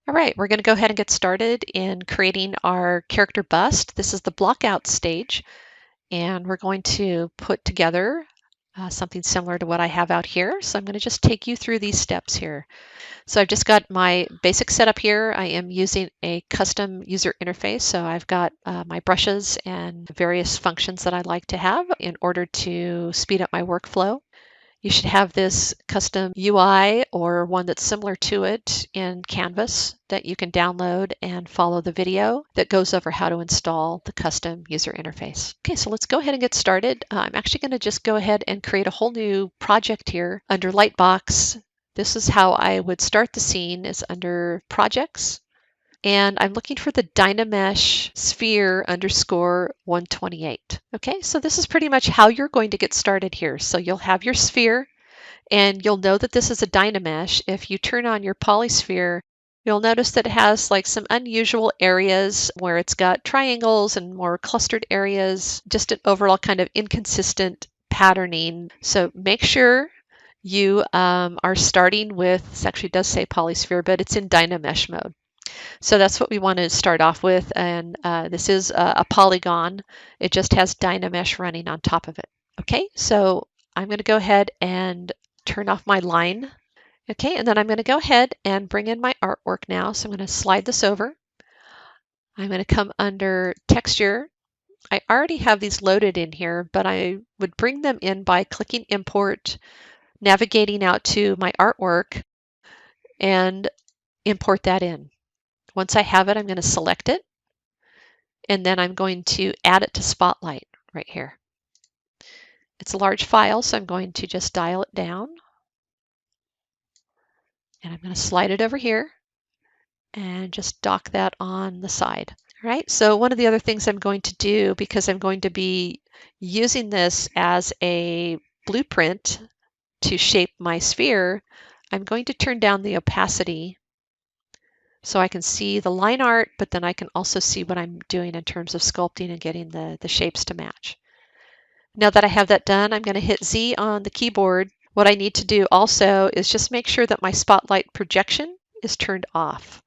All right, we're going to go ahead and get started in creating our character bust. This is the blockout stage, and we're going to put together something similar to what I have out here. So I'm going to just take you through these steps here. So I've just got my basic setup here. I am using a custom user interface. So I've got my brushes and various functions that I like to have in order to speed up my workflow. You should have this custom UI or one that's similar to it in Canvas that you can download and follow the video that goes over how to install the custom user interface. Okay, so let's go ahead and get started. I'm actually going to just go ahead and create a whole new project here under Lightbox. This is how I would start the scene, is under Projects. And I'm looking for the Dynamesh sphere underscore 128. Okay, so this is pretty much how you're going to get started here. So you'll have your sphere, and you'll know that this is a Dynamesh. If you turn on your Polysphere, you'll notice that it has like some unusual areas where it's got triangles and more clustered areas, just an overall kind of inconsistent patterning. So make sure you are starting with, this actually does say Polysphere, but it's in Dynamesh mode. So that's what we want to start off with, and this is a polygon. It just has Dynamesh running on top of it. Okay, so I'm going to go ahead and turn off my line. Okay, and then I'm going to go ahead and bring in my artwork now. So I'm going to slide this over. I'm going to come under Texture. I already have these loaded in here, but I would bring them in by clicking Import, navigating out to my artwork, and import that in. Once I have it, I'm going to select it, and then I'm going to add it to Spotlight right here. It's a large file, so I'm going to just dial it down, and I'm going to slide it over here and just dock that on the side. All right, so one of the other things I'm going to do, because I'm going to be using this as a blueprint to shape my sphere, I'm going to turn down the opacity so I can see the line art, but then I can also see what I'm doing in terms of sculpting and getting the shapes to match. Now that I have that done, I'm going to hit Z on the keyboard. What I need to do also is just make sure that my spotlight projection is turned off.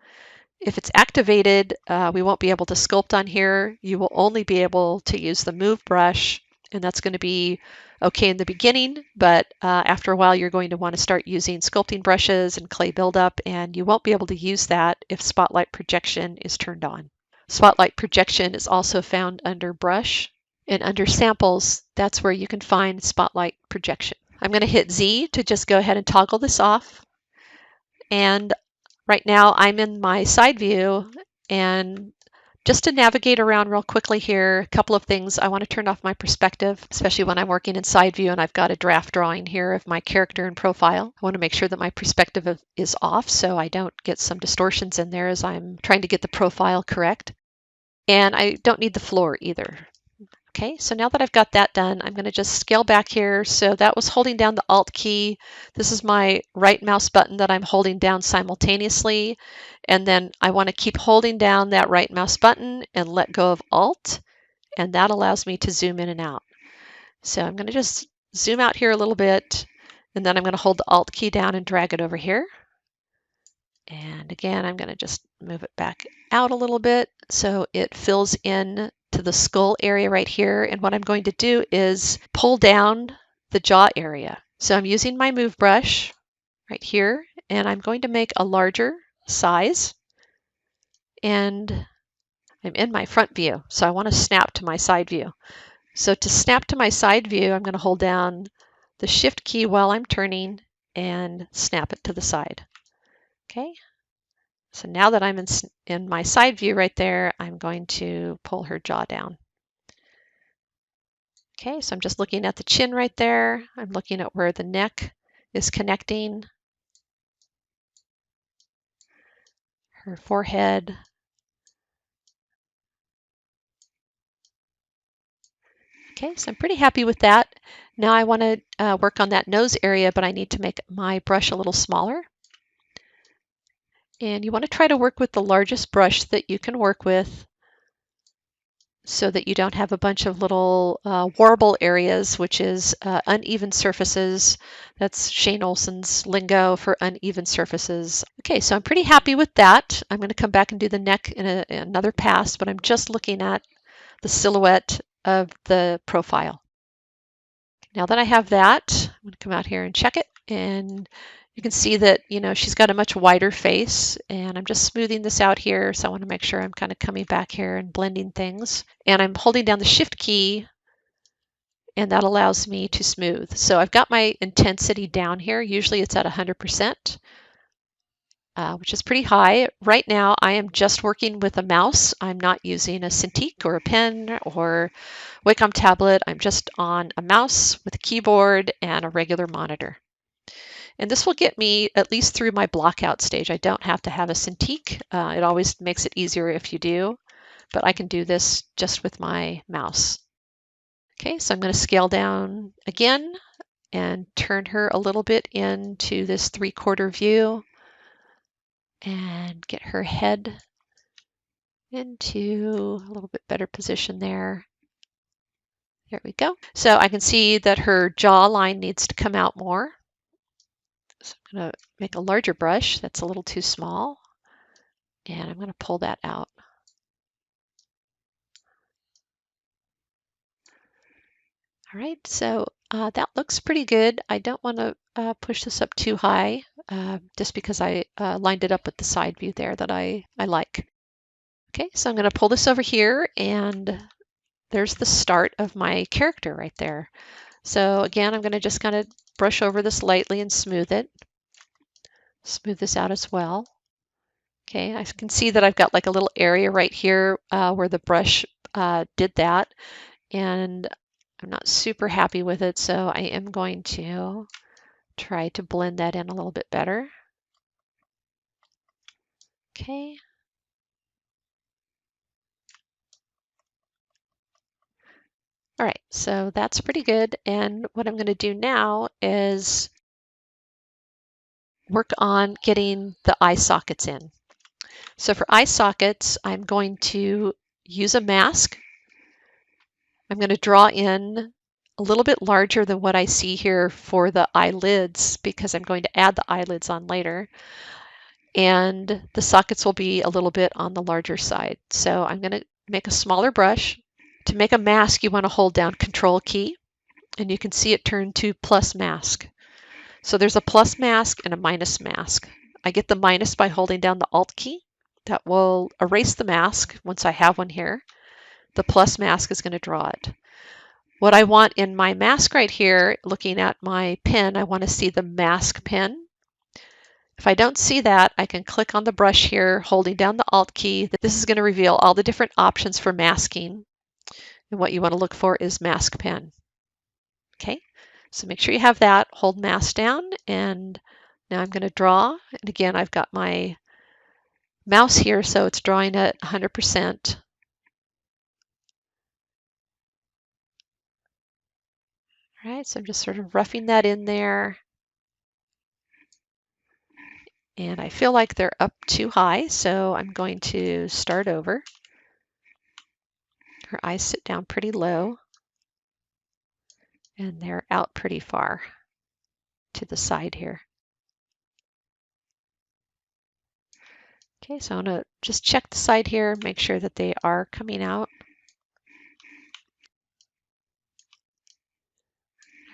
If it's activated, we won't be able to sculpt on here. You will only be able to use the move brush, and that's going to be okay in the beginning, but after a while you're going to want to start using sculpting brushes and clay buildup, and you won't be able to use that if spotlight projection is turned on. Spotlight projection is also found under Brush, and under Samples, that's where you can find spotlight projection. I'm going to hit Z to just go ahead and toggle this off, and right now I'm in my side view, and just to navigate around real quickly here, a couple of things. I want to turn off my perspective, especially when I'm working in side view and I've got a draft drawing here of my character and profile. I want to make sure that my perspective is off so I don't get some distortions in there as I'm trying to get the profile correct. And I don't need the floor either. Okay, so now that I've got that done, I'm going to just scale back here. So that was holding down the Alt key. This is my right mouse button that I'm holding down simultaneously. And then I want to keep holding down that right mouse button and let go of Alt. And that allows me to zoom in and out. So I'm going to just zoom out here a little bit. And then I'm going to hold the Alt key down and drag it over here. And again, I'm going to just move it back out a little bit so it fills in to the skull area right here. And what I'm going to do is pull down the jaw area. So I'm using my move brush right here, and I'm going to make a larger size. And I'm in my front view, so I want to snap to my side view. So to snap to my side view, I'm going to hold down the Shift key while I'm turning and snap it to the side. Okay. So now that I'm in my side view right there, I'm going to pull her jaw down. Okay, so I'm just looking at the chin right there. I'm looking at where the neck is connecting, her forehead. Okay, so I'm pretty happy with that. Now I want to work on that nose area, but I need to make my brush a little smaller. And you want to try to work with the largest brush that you can work with so that you don't have a bunch of little warble areas, which is uneven surfaces. That's Shane Olson's lingo for uneven surfaces. Okay, so I'm pretty happy with that. I'm going to come back and do the neck in another pass, but I'm just looking at the silhouette of the profile. Now that I have that, I'm going to come out here and check it, and you can see that, you know, she's got a much wider face, and I'm just smoothing this out here. So I want to make sure I'm kind of coming back here and blending things. And I'm holding down the Shift key, and that allows me to smooth. So I've got my intensity down here. Usually it's at 100%, which is pretty high. Right now I am just working with a mouse. I'm not using a Cintiq or a pen or Wacom tablet. I'm just on a mouse with a keyboard and a regular monitor. And this will get me at least through my blockout stage. I don't have to have a Cintiq. It always makes it easier if you do, but I can do this just with my mouse. Okay, so I'm going to scale down again and turn her a little bit into this 3/4 view and get her head into a little bit better position there. There we go. So I can see that her jawline needs to come out more. So I'm going to make a larger brush. That's a little too small. And I'm going to pull that out. All right, so that looks pretty good. I don't want to push this up too high, just because I lined it up with the side view there that I like. Okay, so I'm going to pull this over here, and there's the start of my character right there. So again, I'm going to just kind of brush over this lightly and smooth it. Smooth this out as well. Okay, I can see that I've got like a little area right here where the brush did that, and I'm not super happy with it, so I am going to try to blend that in a little bit better. Okay. All right, so that's pretty good. And what I'm going to do now is work on getting the eye sockets in. So for eye sockets, I'm going to use a mask. I'm going to draw in a little bit larger than what I see here for the eyelids, because I'm going to add the eyelids on later. And the sockets will be a little bit on the larger side. So I'm going to make a smaller brush. To make a mask, you want to hold down Control key, and you can see it turn to plus mask. So there's a plus mask and a minus mask. I get the minus by holding down the Alt key. That will erase the mask once I have one here. The plus mask is going to draw it. What I want in my mask right here, looking at my pen, I want to see the mask pen. If I don't see that, I can click on the brush here, holding down the Alt key. This is going to reveal all the different options for masking. And what you want to look for is mask pen. Okay, so make sure you have that. Hold mask down, and now I'm going to draw. And again, I've got my mouse here, so it's drawing at 100%. All right, so I'm just sort of roughing that in there. And I feel like they're up too high, so I'm going to start over. Her eyes sit down pretty low, and they're out pretty far to the side here. Okay, so I'm going to just check the side here, make sure that they are coming out.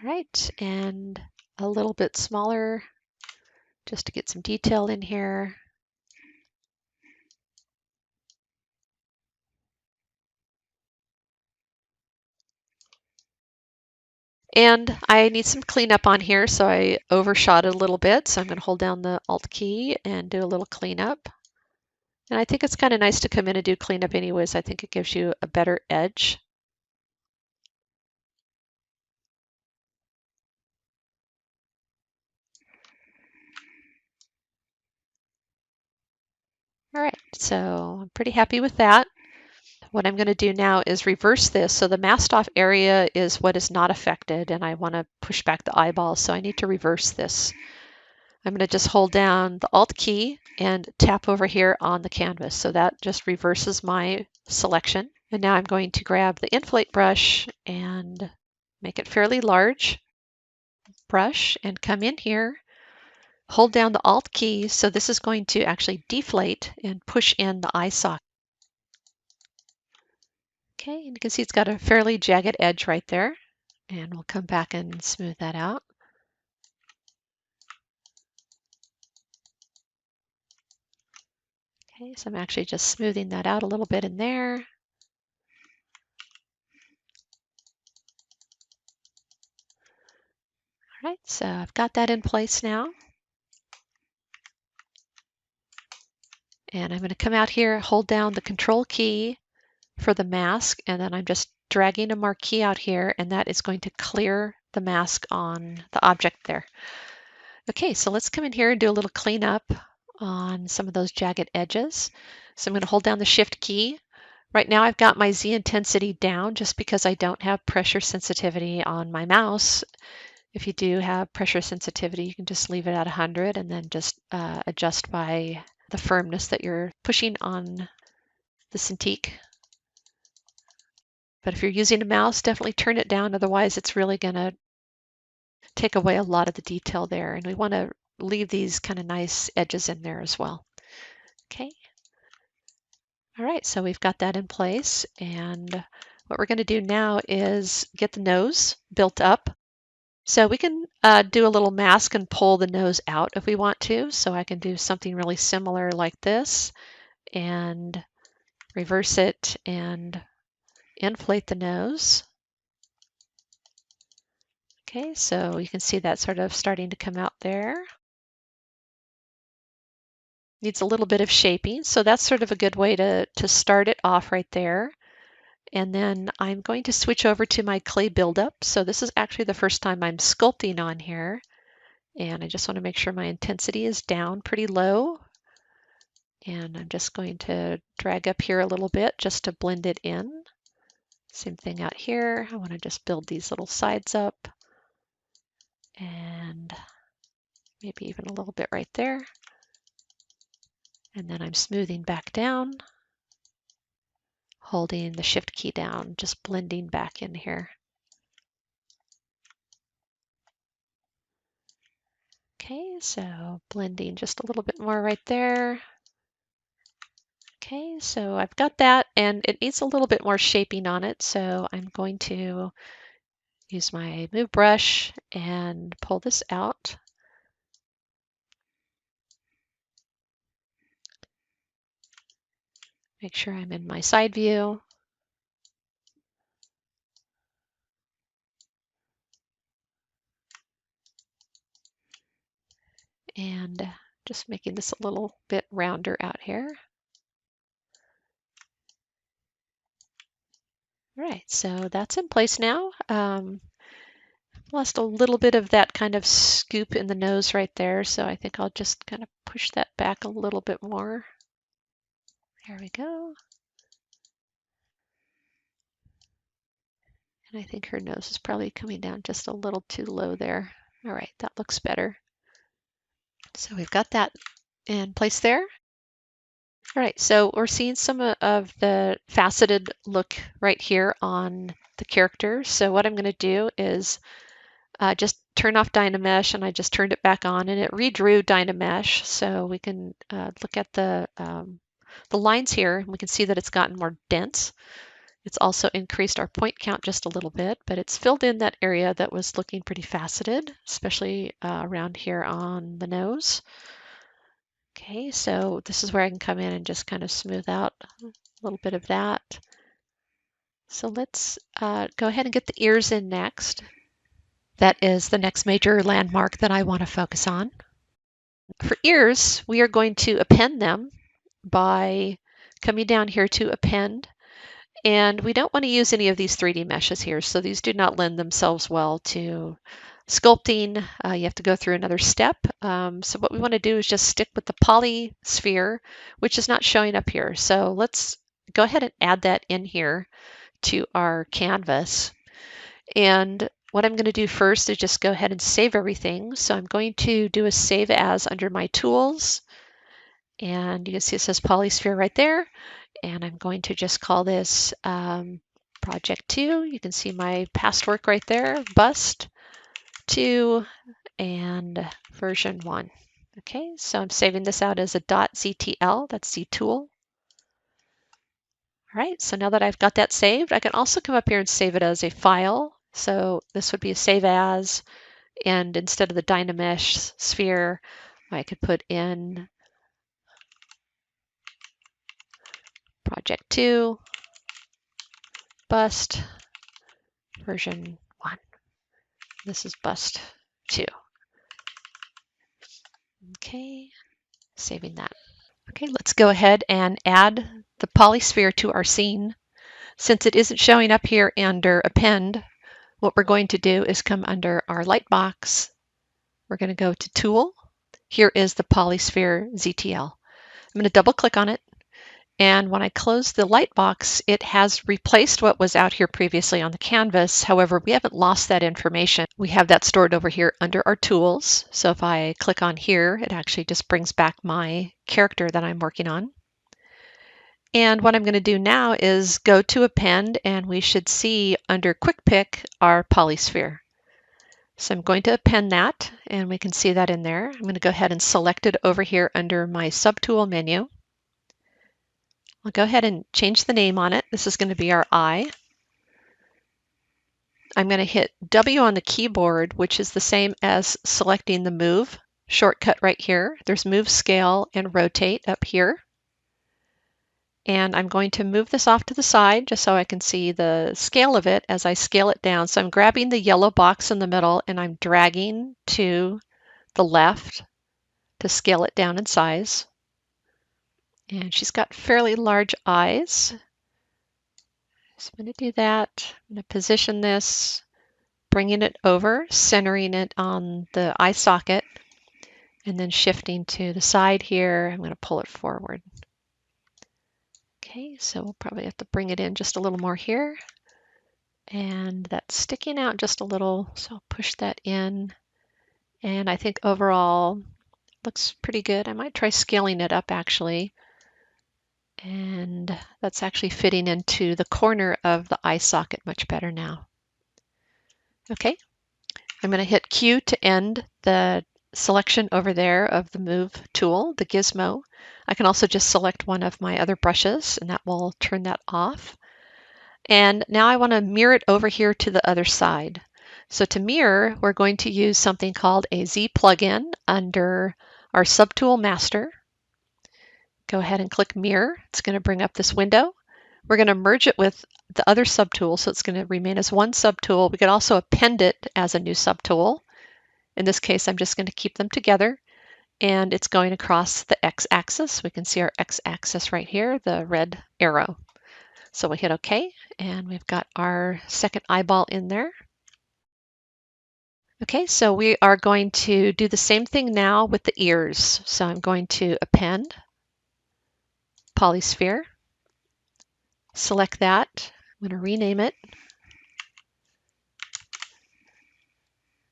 All right, and a little bit smaller just to get some detail in here. And I need some cleanup on here, so I overshot it a little bit. So I'm going to hold down the Alt key and do a little cleanup. And I think it's kind of nice to come in and do cleanup anyways. I think it gives you a better edge. All right, so I'm pretty happy with that. What I'm going to do now is reverse this. So the masked off area is what is not affected, and I want to push back the eyeballs, so I need to reverse this. I'm going to just hold down the Alt key and tap over here on the canvas. So that just reverses my selection. And now I'm going to grab the inflate brush and make it fairly large brush and come in here, hold down the Alt key. So this is going to actually deflate and push in the eye socket. Okay, and you can see it's got a fairly jagged edge right there. And we'll come back and smooth that out. Okay, so I'm actually just smoothing that out a little bit in there. All right, so I've got that in place now. And I'm going to come out here, hold down the Control key for the mask, and then I'm just dragging a marquee out here, and that is going to clear the mask on the object there. Okay, so let's come in here and do a little cleanup on some of those jagged edges. So I'm going to hold down the Shift key. Right now I've got my Z intensity down just because I don't have pressure sensitivity on my mouse. If you do have pressure sensitivity, you can just leave it at 100 and then just adjust by the firmness that you're pushing on the Cintiq. But if you're using a mouse, definitely turn it down. Otherwise, it's really going to take away a lot of the detail there. And we want to leave these kind of nice edges in there as well. Okay. All right, so we've got that in place. And what we're going to do now is get the nose built up. So we can do a little mask and pull the nose out if we want to. So I can do something really similar like this and reverse it and inflate the nose. Okay, so you can see that sort of starting to come out there. Needs a little bit of shaping, so that's sort of a good way to start it off right there. And then I'm going to switch over to my clay buildup. So this is actually the first time I'm sculpting on here. And I just want to make sure my intensity is down pretty low. And I'm just going to drag up here a little bit just to blend it in. Same thing out here. I want to just build these little sides up. And maybe even a little bit right there. And then I'm smoothing back down, holding the Shift key down, just blending back in here. Okay, so blending just a little bit more right there. Okay, so I've got that, and it needs a little bit more shaping on it, so I'm going to use my move brush and pull this out. Make sure I'm in my side view. And just making this a little bit rounder out here. All right, so that's in place now. Lost a little bit of that kind of scoop in the nose right there, so I think I'll just kind of push that back a little bit more. There we go. And I think her nose is probably coming down just a little too low there. All right, that looks better. So we've got that in place there. All right, so we're seeing some of the faceted look right here on the character. So what I'm going to do is just turn off Dynamesh, and I just turned it back on, and it redrew Dynamesh. So we can look at the lines here, and we can see that it's gotten more dense. It's also increased our point count just a little bit, but it's filled in that area that was looking pretty faceted, especially around here on the nose. Okay, so this is where I can come in and just kind of smooth out a little bit of that. So let's go ahead and get the ears in next. That is the next major landmark that I want to focus on. For ears, we are going to append them by coming down here to append. And we don't want to use any of these 3D meshes here, so these do not lend themselves well to sculpting. You have to go through another step. So what we want to do is just stick with the Polysphere, which is not showing up here. So let's go ahead and add that in here to our canvas. And what I'm going to do first is just go ahead and save everything. So I'm going to do a save as under my tools. And you can see it says Polysphere right there. and I'm going to just call this Project 2. You can see my past work right there, Bust 2 and version 1. Okay, so I'm saving this out as a .ztl, that's the tool. All right, so now that I've got that saved, I can also come up here and save it as a file. So this would be a save as, and instead of the Dynamesh sphere, I could put in Project 2, Bust, version 1. This is Bust 2. Okay, saving that. Okay, let's go ahead and add the Polysphere to our scene. Since it isn't showing up here under Append, what we're going to do is come under our Lightbox. We're going to go to Tool. Here is the Polysphere ZTL. I'm going to double click on it. And when I close the Lightbox, it has replaced what was out here previously on the canvas. However, we haven't lost that information. We have that stored over here under our tools. So if I click on here, it actually just brings back my character that I'm working on. And what I'm going to do now is go to Append, and we should see under Quick Pick our Polysphere. So I'm going to append that, and we can see that in there. I'm going to go ahead and select it over here under my Subtool menu. I'll go ahead and change the name on it. This is going to be our eye. I'm going to hit W on the keyboard, which is the same as selecting the Move shortcut right here. There's Move, Scale, and Rotate up here. And I'm going to move this off to the side just so I can see the scale of it as I scale it down. So I'm grabbing the yellow box in the middle and I'm dragging to the left to scale it down in size. And she's got fairly large eyes. So I'm going to do that. I'm going to position this, bringing it over, centering it on the eye socket, and then shifting to the side here. I'm going to pull it forward. Okay, so we'll probably have to bring it in just a little more here. And that's sticking out just a little, so I'll push that in. And I think overall looks pretty good. I might try scaling it up actually. And that's actually fitting into the corner of the eye socket much better now. Okay, I'm going to hit Q to end the selection over there of the Move tool, the gizmo. I can also just select one of my other brushes and that will turn that off. And now I want to mirror it over here to the other side. So to mirror, we're going to use something called a Z plugin under our Subtool Master. Go ahead and click Mirror. It's going to bring up this window. We're going to merge it with the other subtool, so it's going to remain as one subtool. We could also append it as a new subtool. In this case, I'm just going to keep them together, and it's going across the x-axis. We can see our x-axis right here, the red arrow. So we hit OK, and we've got our second eyeball in there. Okay, so we are going to do the same thing now with the ears. So I'm going to append, Polysphere, select that. I'm going to rename it.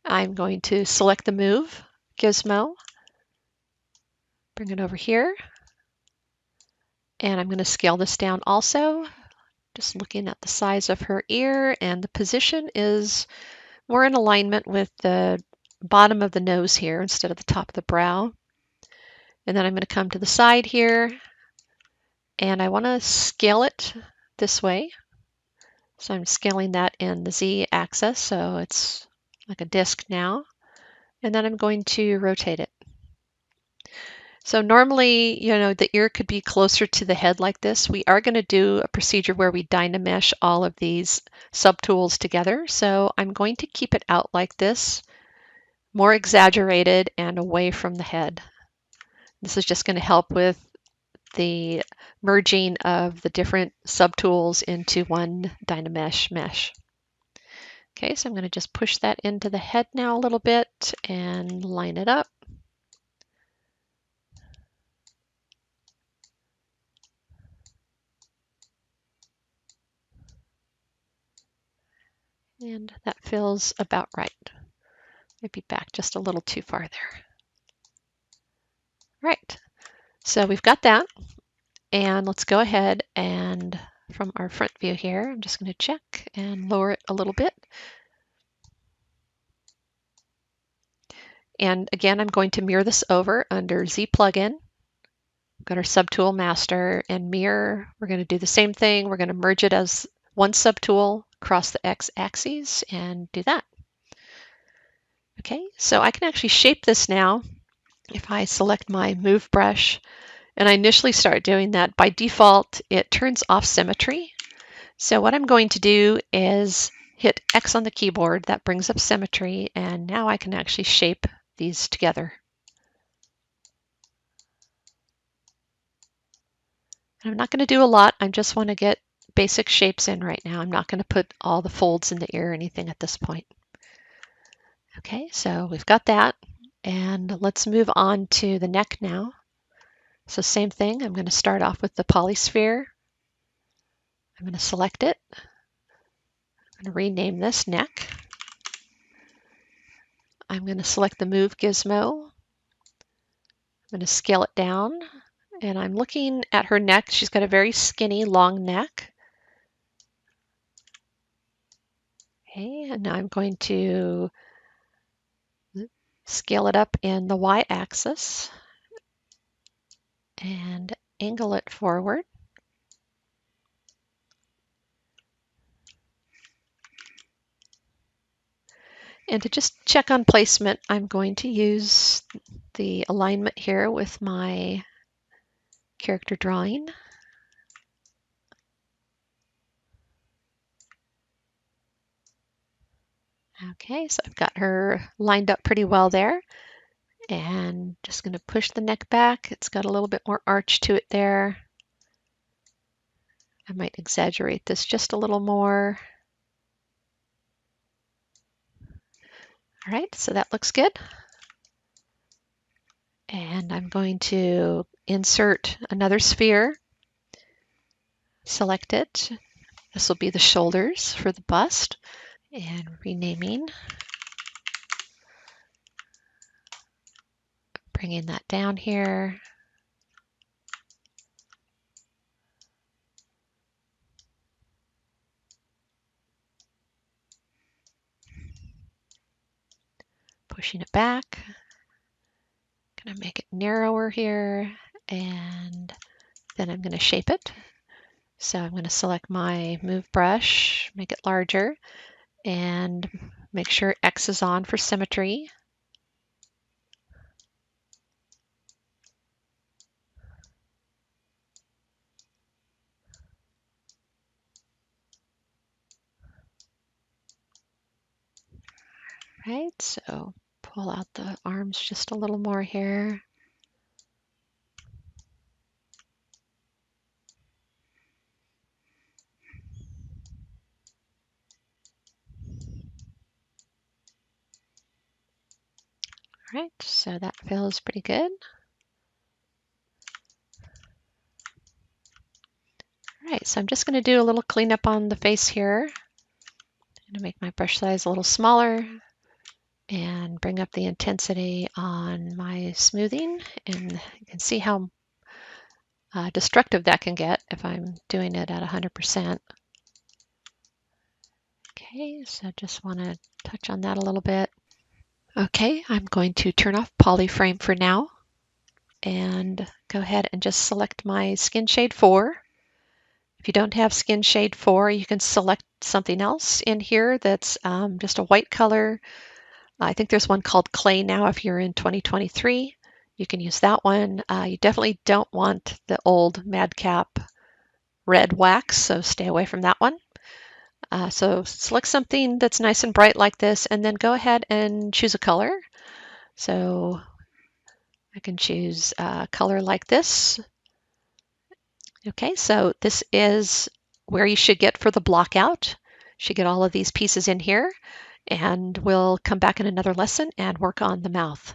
I'm going to select the Move gizmo, bring it over here, and I'm going to scale this down also. Just looking at the size of her ear, and the position is more in alignment with the bottom of the nose here instead of the top of the brow. And then I'm going to come to the side here, and I want to scale it this way. So I'm scaling that in the Z axis, so it's like a disc now. And then I'm going to rotate it. So normally, the ear could be closer to the head like this. We are going to do a procedure where we Dynamesh all of these subtools together. So I'm going to keep it out like this, more exaggerated and away from the head. This is just going to help with the merging of the different subtools into one Dynamesh mesh. Okay, so I'm going to just push that into the head now a little bit and line it up. And that feels about right. Maybe back just a little too far there. Right, so we've got that. And let's go ahead and from our front view here, I'm just going to check and lower it a little bit. And again, I'm going to mirror this over under Z plugin. Got our subtool master and mirror. We're going to do the same thing. We're going to merge it as one subtool across the X axis and do that. Okay, so I can actually shape this now. If I select my move brush and I initially start doing that, by default, it turns off symmetry. So what I'm going to do is hit X on the keyboard. That brings up symmetry, and now I can actually shape these together. I'm not going to do a lot. I just want to get basic shapes in right now. I'm not going to put all the folds in the ear or anything at this point. Okay, so we've got that. And let's move on to the neck now. So same thing, I'm going to start off with the Polysphere. I'm going to select it. I'm going to rename this neck. I'm going to select the Move gizmo. I'm going to scale it down. And I'm looking at her neck. She's got a very skinny, long neck. Okay, and now I'm going to scale it up in the Y-axis and angle it forward. And to just check on placement, I'm going to use the alignment here with my character drawing. Okay, so I've got her lined up pretty well there. And just going to push the neck back. It's got a little bit more arch to it there. I might exaggerate this just a little more. All right, so that looks good. And I'm going to insert another sphere. Select it. This will be the shoulders for the bust. And renaming. Bringing that down here. Pushing it back. Gonna make it narrower here, and then I'm gonna shape it. So I'm gonna select my move brush, make it larger, and make sure X is on for symmetry. Right, so pull out the arms just a little more here. All right, so that feels pretty good. All right, so I'm just going to do a little cleanup on the face here. I'm going to make my brush size a little smaller and bring up the intensity on my smoothing, and you can see how destructive that can get if I'm doing it at 100%. Okay, so just want to touch on that a little bit. Okay, I'm going to turn off polyframe for now and go ahead and just select my skin shade 4. If you don't have skin shade 4, you can select something else in here that's just a white color. I think there's one called Clay now if you're in 2023. You can use that one. You definitely don't want the old Madcap red wax, so stay away from that one. So select something that's nice and bright like this, and then go ahead and choose a color. So I can choose a color like this. Okay, so this is where you should get for the blockout. You should get all of these pieces in here, and we'll come back in another lesson and work on the mouth.